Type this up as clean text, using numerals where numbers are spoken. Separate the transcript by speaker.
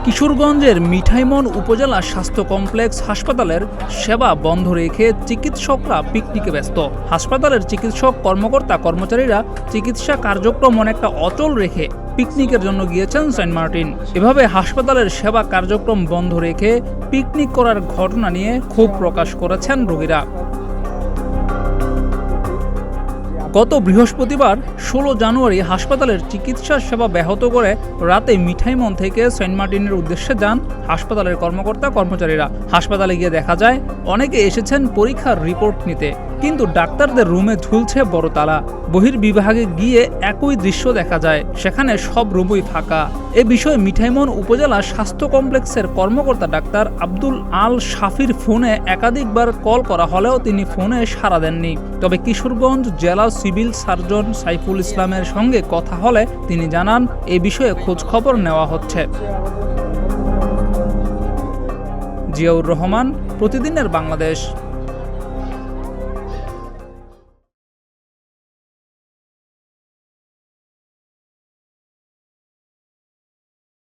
Speaker 1: কিশোরগঞ্জের মিঠাইমন উপজেলা স্বাস্থ্য কমপ্লেক্স হাসপাতালের সেবা বন্ধ রেখে চিকিৎসকরা পিকনিকে ব্যস্ত। হাসপাতালের চিকিৎসক কর্মকর্তা কর্মচারীরা চিকিৎসা কার্যক্রম অনেকটা অচল রেখে পিকনিকের জন্য গিয়েছেন সেন্ট মার্টিন। এভাবে হাসপাতালের সেবা কার্যক্রম বন্ধ রেখে পিকনিক করার ঘটনা নিয়ে ক্ষোভ প্রকাশ করেছেন রোগীরা। গত বৃহস্পতিবার 16 জানুয়ারি হাসপাতালের চিকিৎসা সেবা ব্যাহত করে রাতে মিঠাইমন থেকে সেন্ট মার্টিনের উদ্দেশ্যে যান হাসপাতালের কর্মকর্তা কর্মচারীরা। হাসপাতালে গিয়ে দেখা যায় অনেকে এসেছেন পরীক্ষার রিপোর্ট নিতে, কিন্তু ডাক্তারদের রুমে ঝুলছে বড় তালা। বহির্বিভাগে গিয়ে একই দৃশ্য দেখা যায়, সেখানে সব রুমই ফাঁকা। এ বিষয়ে মিঠাইমন উপজেলা স্বাস্থ্য কমপ্লেক্সের কর্মকর্তা ডাক্তার আব্দুল আল শাফির ফোনে একাধিকবার কল করা হলেও তিনি ফোনে সাড়া দেননি। তবে কিশোরগঞ্জ জেলা সিভিল সার্জন সাইফুল ইসলামের সঙ্গে কথা হলে তিনি জানান এ বিষয়ে খোঁজখবর নেওয়া হচ্ছে। জিয়াউর রহমান, প্রতিদিনের বাংলাদেশ।